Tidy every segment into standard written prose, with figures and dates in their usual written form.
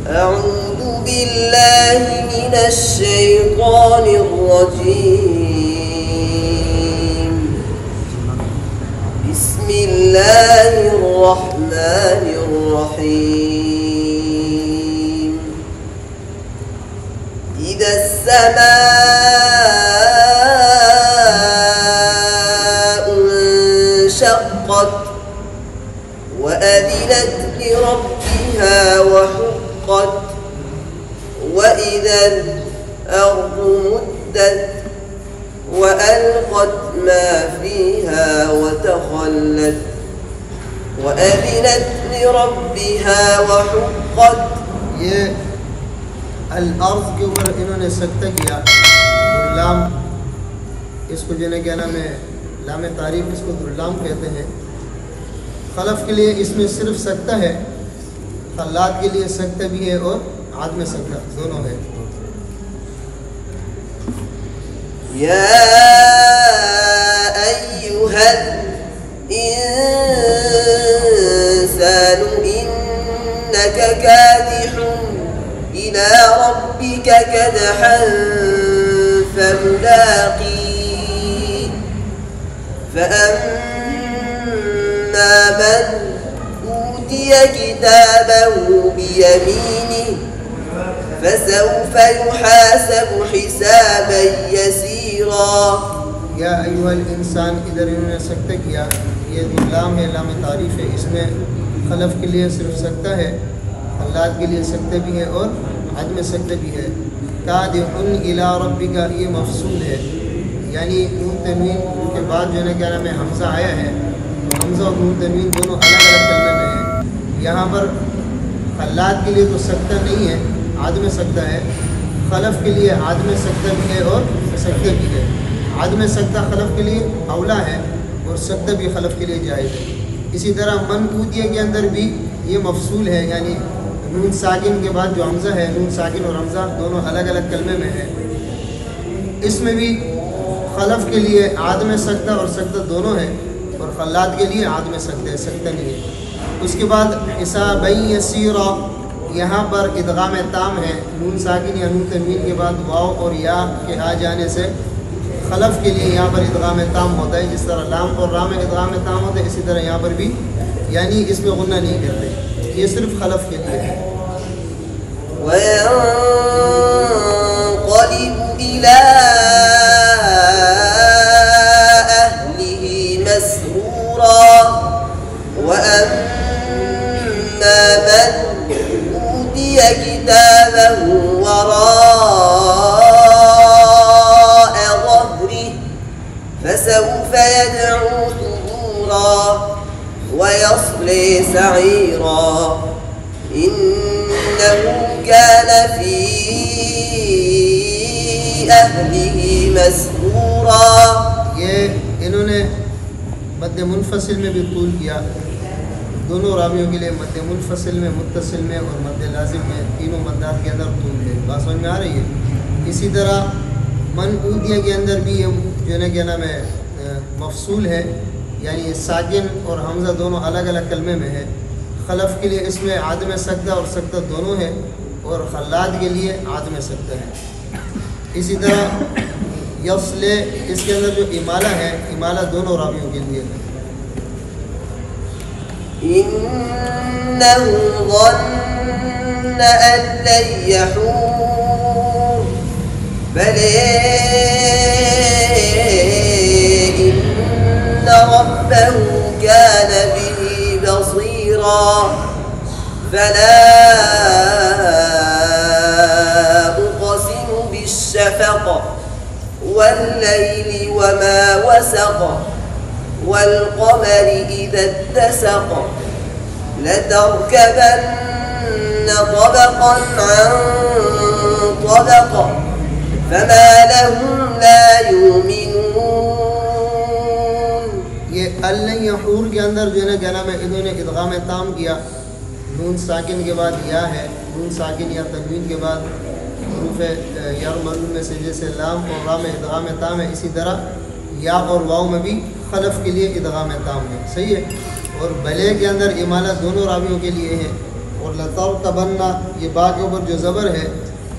أعوذ بالله من الشيطان الرجيم. بسم الله الرحمن الرحيم. إذا السماء انشقت وأذنت لربها وحقت وإذا الأرض مدت وألقت ما فيها وتخلت وأذنت لربها وحقت. ये अल-अर्ज़ के ऊपर इन्होंने सख्ता किया दुर्लाम, इसको जिन्हें क्या नाम है लाम तारीफ़, इसको दुर्लाम कहते हैं। खलफ के लिए इसमें सिर्फ सख्ता है, खल्लात के लिए सख्ता भी है और आदम सख्ता दोनों है। या अय्युहल इंसानु इन्नका कादिहुन इला रब्बिका कदहन फमुलाक़ीह फअम्मा मन ऊतिय किताबहु बियमीनिह फसौफ युहासब हिसाबन यसीरा। या अय्युहल इंसान, इधर इन्होंने सख्ता किया, ये गुलाम है, लाम तारीफ़ है। इसमें खलफ के लिए सिर्फ सख्ता है, खल्लात के लिए सख्ता भी है और आदम सख्ता भी है। कादिहुन इला रब्बिका, ये मफसूल है, यानी नून तनवीन के बाद जो है क्या नाम है हमज़ा आया है, तो हमज़ा और नून तनवीन दोनों अलग अलग कलमे में हैं। यहाँ पर खल्लात के लिए तो सख्ता नहीं है, आदम सख्ता है। खलफ के लिए आदम सख्ता भी है और सख्ता भी है। आदम सख्ता खलफ के लिए अवला है और सख्ता भी खलफ के लिए जायज़ है। इसी तरह मन ऊदिया के अंदर भी ये मफसूल है, यानी नून साकिन के बाद जो हमज़ा है, नून साकिन और हमज़ा दोनों अलग अलग कलमे में है। इसमें भी खलफ के लिए आदम सख्ता और सख्ता दोनों है और खल्लात के लिए आदम सख्ता है, सख्ता नहीं है। उसके बाद हिसाबन यसीरा, यहाँ पर इदगाम ताम है, नून साकिन या नून तनवीन के बाद वाव और या के आ जाने से खलफ के लिए यहाँ पर इदगाम ताम होता है। जिस तरह लाम और रा में इदगाम ताम होता है, इसी तरह यहाँ पर भी, यानी इसमें गुन्ना नहीं करते, ये सिर्फ खलफ के लिए है। वयंक़लिबु इला अहलिही मस्रूरा वअम्मा मन ऊतिय किताबहु वराअ ज़हरिही फसौफ यद'ू थुबूरा वयस्ली सईरा इन्नहु कान फी अहलिही मस्रूरा। ये इन्होंने मद्द मुनफसिल में भी तूल किया, दोनों रावियों के लिए मद्द मुनफसिल में, मुत्तसिल में और मद्द लाजिम में, तीनों मद्दात के अंदर तूल है। बात समझ में आ रही है? इसी तरह मन ऊदिया के अंदर भी ये जो है क्या नाम है मफसूल है, यानी साकिन और हमज़ा दोनों अलग अलग कलमे में है। खलफ के लिए इसमें आदम सख्ता और सख्ता दोनों है और खल्लात के लिए आदम सख्ता है। इसी तरह यस्ले, इसके अंदर जो इमाला है, इमाला दोनों रावियों के लिए है। इन्नहु ज़न्न अन लन यहूर बले इन्न रब्बहु कान बिही बसीरा फला उक़सिमु बिश्शफ़क़ वल्लैलि वमा वसक़ वल्क़मरि इज़ा इत्तसक़ लतरकबन्न तबक़न अन तबक़ फमा लहुम ला युमिनून। ये अल्लन यहूर के अंदर जो है ना क्या नाम है इन्होंने इदगाम ताम किया, नून साकिन के बाद या है, नून साकिन या तनवीन के बाद हरूफ यार मरूम में से जैसे लाम और रा में इदगाम ताम है, इसी तरह या और वाव में भी खलफ के लिए इदगाम ताम है। सही है। और भले के अंदर इमाला दोनों रावियों के लिए है, और लतरकबन्ना ये बा के ऊपर जो ज़बर है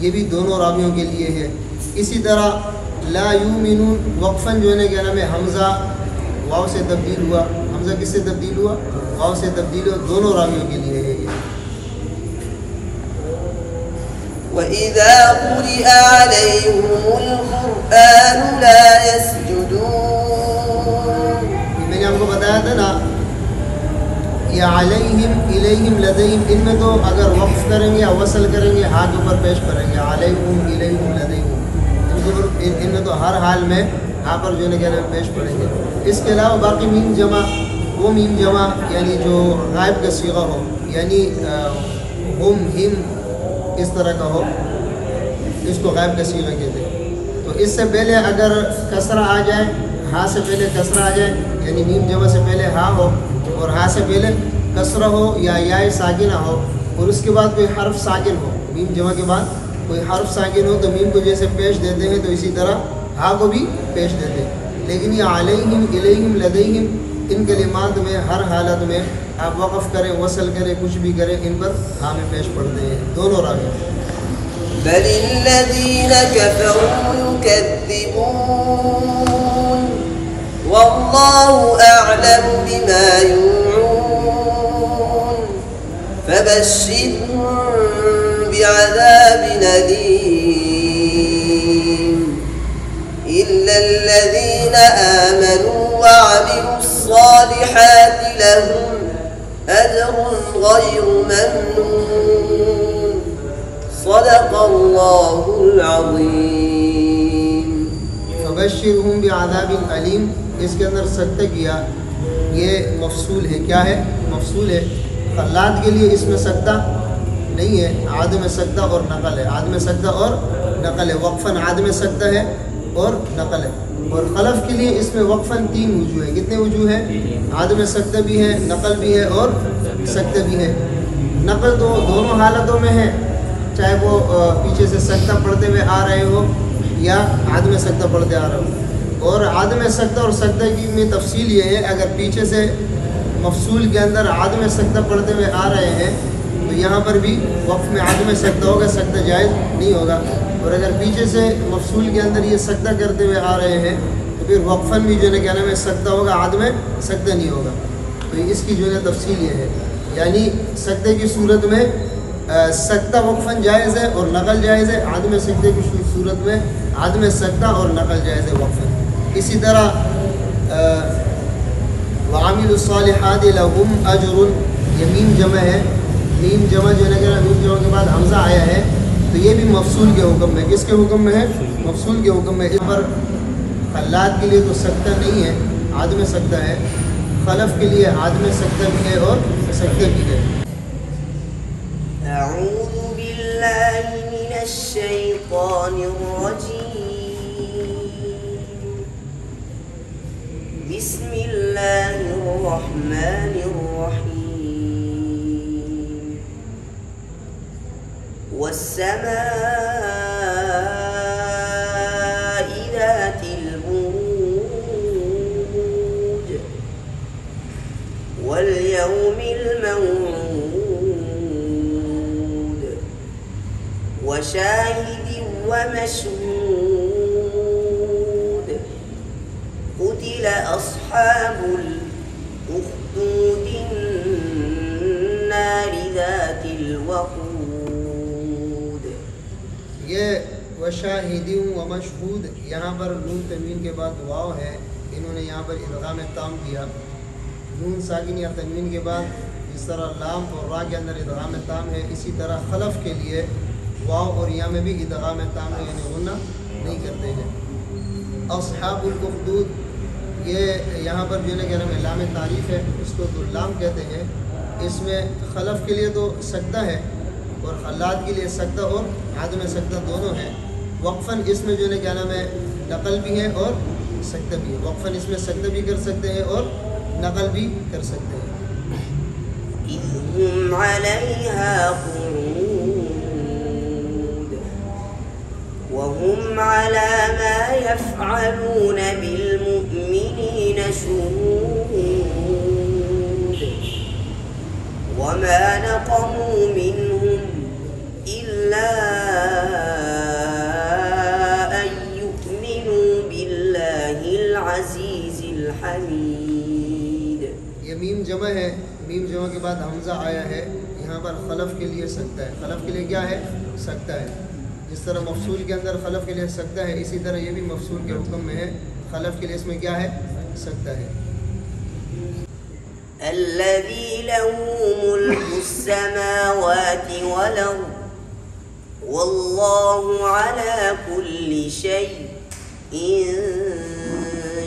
ये भी दोनों रावियों के लिए है। इसी तरह ला युमिनून वक्फ़न जो है ना क्या नाम है हमज़ा वाव से तब्दील हुआ। हमज़ा किससे तब्दील हुआ? वाव से तब्दील हुआ, दोनों रावियों के लिए है ये। وإذا قرئ عليهم القرآن لا يسجدون। मैंने आपको बताया था ना या अलैहिम इलैहिम लदैहिम, इनमें तो अगर वक्फ करेंगे या वसल करेंगे हाथ ऊपर पेश करेंगे अलैहिम इलैहिम लदैहिम, इनमें तो हर हाल में यहाँ पर जो है क्या पेश पड़ेंगे। इसके अलावा बाकी मीम जमा, वो मीम जमा यानी जो गायब का सीगा हो, यानी हुम हिम इस तरह का हो, इसको गायब का सीगा कहते हैं। तो इससे पहले अगर कसरा आ जाए, हा से पहले कसरा आ जाए, यानी मीम जमा से पहले हा हो और हा से पहले कसरा हो या साकिना हो, और उसके बाद कोई हर्फ साकिन हो, मीम जमा के बाद कोई हर्फ साकिन हो तो मीम को जैसे पेश देते हैं तो इसी तरह हा को भी पेश देते हैं। लेकिन ये अलैहिम इलैहिम लदैहिम इन कलिमात में हर हालत में आप वक़फ़ करें, वसल करें, कुछ भी करें, इन पर हा में पेश पड़ते हैं दोनों रावी। बलिल्लज़ीन कफ़रू युकज़्ज़िबून वल्लाहु अअलमु बिमा यूऊन फबश्शिरहुम बिअज़ाबिन अलीम इल्लल्लज़ीन आमनू वअमिलुस्सालिहात लहुम अज्रुन गयरु ममनून सदक़ल्लाहुल अज़ीम। फबश्शिरहुम बिअज़ाबिन अलीम, इसके अंदर सख्त किया ये मफसूल है। क्या है? मफसूल है। खल्लात के लिए इसमें सख्ता नहीं है, आदम सख्ता और नकल है। आदम सख्ता और नकल है, वक्फ़न आदम सख्ता है और नकल है। और खलफ के लिए इसमें वक्फ़न 3 वजूह है। कितने वजूह है? आदम सख्ता भी है, नकल भी है और सख्ता भी है। नकल तो दोनों हालतों में है, चाहे वो पीछे से सख्ता पढ़ते हुए आ रहे हो या आदम सख्ता पढ़ते आ रहे हो। और आदम सख्ता और सख्ता की में तफसील ये है, अगर पीछे से मफसूल के अंदर आदम सख्ता पढ़ते हुए आ रहे हैं तो यहाँ पर भी वक्फ़ में आदम सख्ता होगा, सख्ता जायज़ नहीं होगा। और अगर पीछे से मफसूल के अंदर ये सख्ता करते हुए आ रहे हैं तो फिर वक्फ़न भी जो है क्या नाम है सख्ता होगा, आदम सख्ता नहीं होगा। तो इसकी जो है तफसील ये है, यानी सख्ते की सूरत में सख्ता वक्फ़न जायज़ है और नकल जायज़ है। आदम सख्ते की सूरत में आदम सख्ता और नकल जायज़ है वक्फ़न। इसी तरह वअमिलुस्सालिहात लहुम अज्रुन, ये मीम जमा है। मीम जमा जो है ना मीम जमा के बाद हमज़ा आया है तो ये भी मफसूल के हुक्म में। किसके हुक्म में है? मफसूल के हुक्म में। इस पर खल्लात के लिए तो सख्ता नहीं है, आदम सख्ता है। खलफ के लिए आदम सख्ता भी है और सख्ता भी है। अऊज़ु बिल्लाहि मिनश शैतानिर रजीम। बिस्मिल्लाहिर रहमानिर रहीम। वस्समाइ ज़ातिल बुरूज वल यौमिल मौऊद वशाहिदिन वमशहूद क़ुतिल अस्हाबुल उख़्दूदिन नारि ज़ातिल वक़ूद। ये वशाहिदिन वमशहूद, यहाँ पर नून तनवीन के बाद वाव है, इन्होंने यहाँ पर इदगाम ताम किया। नून साकिन या तनवीन के बाद जिस तरह लाम और रा के अंदर इदगाम ताम है, इसी तरह खलफ के लिए वाव और या में भी इदगाम ताम है, यानी गुन्ना नहीं करते हैं। अस्हाबुल उख़्दूद, ये यहाँ पर जो है क्या नाम है लाम तारीफ़ है, इसको तो लाम कहते हैं। इसमें खलफ के लिए तो सख्ता है और खल्लात के लिए सख्ता और आदम सख्ता दोनों है। वक्फ़न इसमें जो है क्या नाम है नकल भी है और सख्ता भी है। वक्फ़न इसमें सख्ता भी कर सकते हैं और नकल भी कर सकते हैं। इज़हुम अलैहा क़ुऊद वहुम अला मा यफ़अलून बिलमुअ्मिनीन शुहूद वमा नक़मू मिनहुम इल्ला अन युमिनू बिल्लाहिल अज़ीज़िल हमीद। ये मीम जमा है, मीम जमा के बाद हमज़ा आया है, यहाँ पर खलफ के लिए सकता है। खलफ के लिए क्या है? सकता है। जिस तरह मफसूल के अंदर खलफ के लिए सकता है, इसी तरह ये भी मफसूल के हुक्म में है, खलफ के लिए इसमें क्या है? सकता है। अल्लज़ी लहू मुल्कुस्समावाति वल अर्द वल्लाहु अला कुल्ली शैइन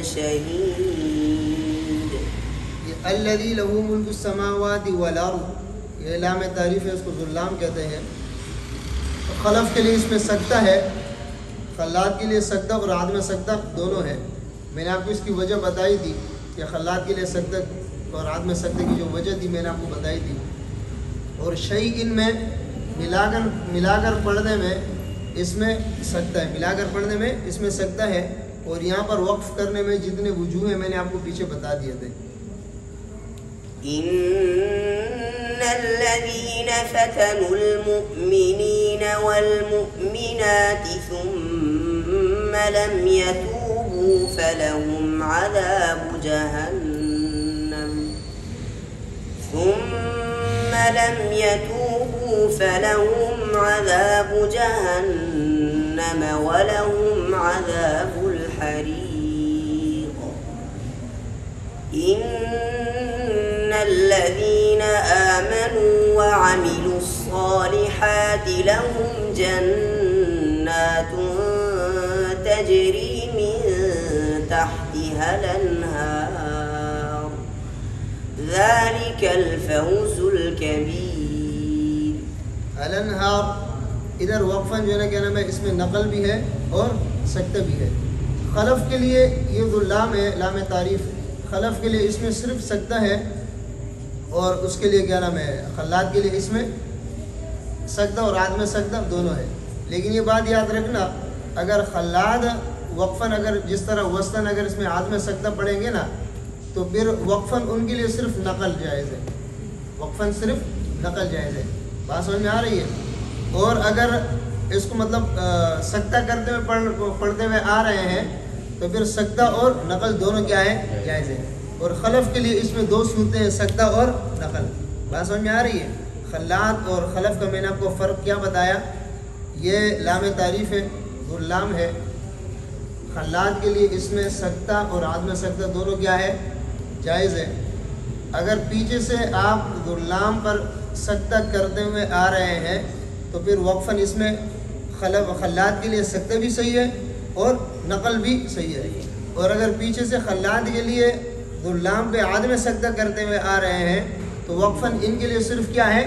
शहीद। ये अल्लज़ी लहू मुल्कुस्समावाति वल अर्द, ये लाम तारीफ़ है, उसको ज़ुल्लाम कहते हैं। तो खलफ के लिए इसमें सकता है, खल्लाद के लिए सकता और आद में सकता दोनों है। मैंने आपको इसकी वजह बताई थी कि खल्लाद के लिए सकता और आद में सकते की जो वजह थी मैंने आपको बताई थी। और शई इन में मिलाकर पढ़ने में इसमें सकता है, मिलाकर पढ़ने में इसमें सकता है। और यहाँ पर वक्फ करने में जितने वजूह हैं मैंने आपको पीछे बता दिए थे। इन्नल्लज़ीना फ़तनुल मुअ्मिनीन वल मुअ्मिनाति सुम्मा लम यतूबू फलहुम अज़ाबु जहन्नम वलहुम अज़ाबुल हरीक़। इन्नल्लज़ीना आमनू वअमिलुस्सालिहाति लहुम जन्नातुन तजरी मिन तहतिहल अन्हार ज़ालिकल फ़ौज़ुल कबीर। अल अन्हार इधर वक्फ़न जो है ना क्या नाम है, इसमें नकल भी है और सकता भी है। खलफ के लिए ये जो लाम है, लाम तारीफ़, खलफ के लिए इसमें सिर्फ सकता है और उसके लिए क्या नाम है, खल्लाद के लिए इसमें सकता और आद में सकता दोनों है। लेकिन ये बात याद रखना, अगर खल्लाद वक्फ़न अगर जिस तरह वस्तन अगर इसमें आद में सकता पढ़ेंगे ना, तो फिर वक्फ़न उनके लिए सिर्फ नकल जायज़ है, वक्फ़न सिर्फ नकल जायज़ है। बात समझ में आ रही है? और अगर इसको मतलब सकता करते हुए पढ़ते हुए आ रहे हैं तो फिर सकता और नकल दोनों क्या है? जायज़ है। और खलफ के लिए इसमें दो सूरतें हैं, सकता और नकल। बात समझ में आ रही है? खल्लाद और खलफ का मैंने आपको फ़र्क क्या बताया? ये लाम तारीफ़ है, गुलाम है। खल्लाद के लिए इसमें सकता और आद में सकता दोनों क्या है? जायज़ है। अगर पीछे से आप गुलाम पर सकता करते हुए आ रहे हैं तो फिर वक्फ़न इसमें खल्लाद के लिए सकता भी सही है और नकल भी सही है। और अगर पीछे से खल्लाद के लिए गुलाम पे आद में सकता करते हुए आ रहे हैं तो वक्फ़न इनके लिए सिर्फ क्या है?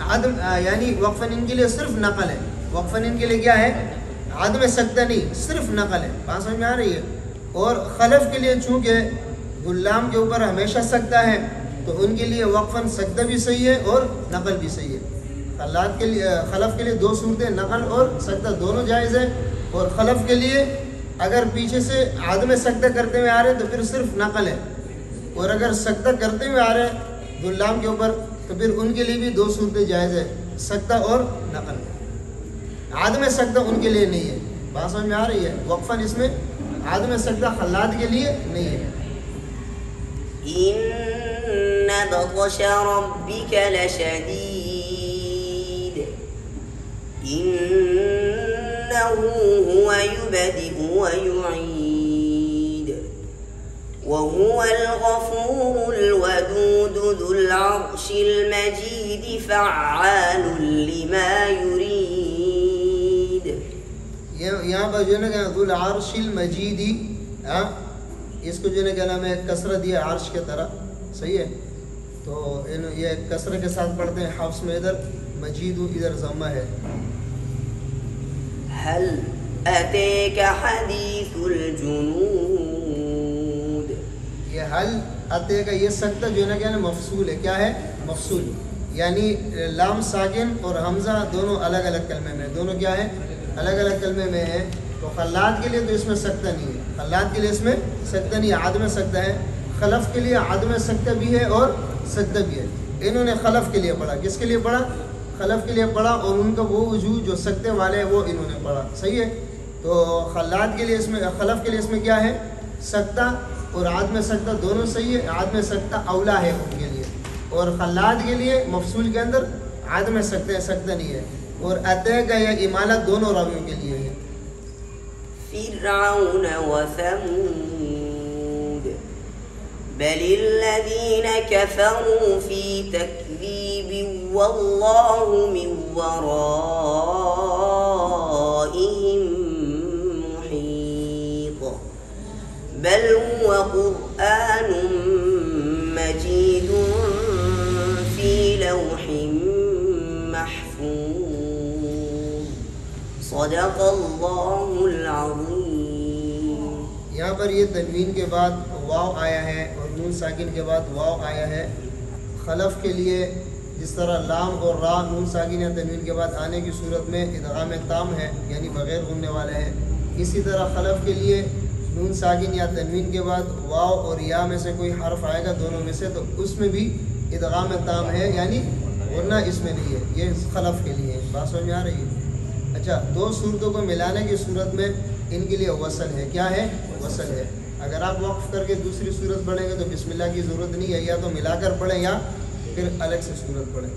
आदम, यानी वक्फ़न इनके लिए सिर्फ नकल है। वक्फ़न इनके लिए क्या है? आद में सकता नहीं, सिर्फ नकल है। बात समझ में आ रही है? और खलफ के लिए चूँकि गुलाम के ऊपर हमेशा सकता है तो उनके लिए वक्फ़न सकता भी सही है और नकल भी सही है। खल्लाद के लिए, खलफ के लिए दो सूरतें, नकल और सकता दोनों जायज़ है। और खलफ के लिए अगर पीछे से आद में सकता करते हुए आ रहे हैं तो फिर सिर्फ नकल है। और अगर सकता करते हुए आ रहे हैं गुलाम के ऊपर तो फिर उनके लिए भी दो सूरतें जायज़ है, सकता और नकल। आद में सकता उनके लिए नहीं है। बात समझ में आ रही है? वक्फ़न इसमें आद में सकता खल्लाद के लिए नहीं है। इन्ना बत्श रब्बिक लशदीद इन्नहु हुवा युबदिउ व युईद व हुवल गफूरुल वदूद ज़ुल अर्शिल मजीद फ़अ्आलुन लिमा युरीद। यहाँ पर जो है ना ज़ुल अर्शिल मजीदी, इसको जो है क्या नाम है, कसरा दिया अर्श के तरह, सही है। तो ये कसरे के साथ पढ़ते हैं हफ्स में, इधर मजीद इधर ज़म्मा है। हल अतेका हदीसुल जुनूद, ये हल अतेका ये सकता जो है ना क्या ना मफसूल है। क्या है? मफसूल, यानी लाम साकिन और हमज़ा दोनों अलग अलग कलमे में, दोनों क्या है? अलग अलग कलमे में है। तो खल्लाद के लिए तो इसमें सकता नहीं है, खल्लाद के लिए इसमें सकता नहीं है, आद में सकता है। खलफ के लिए आद में सकता भी है और सकता भी है। इन्होंने खलफ के लिए पढ़ा। किसके लिए पढ़ा? खलफ के लिए पढ़ा, और उनका वो वजूद जो सकते वाले हैं वो इन्होंने पढ़ा। सही है। तो खल्लाद के लिए इसमें, खलफ के लिए इसमें क्या है? सकता और आदम सकता दोनों सही है। आदम सकता औला है उनके लिए, और खल्लाद के लिए मफसूल के अंदर आदम सकता नहीं है, और अतः या इमालत दोनों रावियों के लिए है। फिरऔन व समूद बलिल्लज़ीन कफ़रू फ़ी तकज़ीबिन वल्लाहु मिन वराइहिम मुहीत बल हुवा क़ुरआनुम मजीदुन फ़ी लौहिन महफ़ूज़ सदक़ल्लाहुल अज़ीम। यहाँ पर ये तनवीन के बाद वाव आया है और नून साकिन के बाद वाव आया है। खलफ के लिए जिस तरह लाम और रा नून साकिन या तनवीन के बाद आने की सूरत में इदगाम ताम है, यानी बग़ैर गुनने वाले हैं, इसी तरह खलफ के लिए नून साकिन या तनवीन के बाद वाव और या में से कोई हर्फ आएगा दोनों में से, तो उसमें भी इदगाम ताम है, यानी वरना इसमें नहीं है। ये खलफ के लिए बात समझ में आ रही है? अच्छा, दो सूरतों को मिलाने की सूरत में इनके लिए वसल है। क्या है? वसल है। अगर आप वक्फ करके दूसरी सूरत पढ़ेंगे तो बिस्मिल्लाह की ज़रूरत नहीं है, या तो मिलाकर पढ़ें या फिर अलग से सूरत पढ़ें।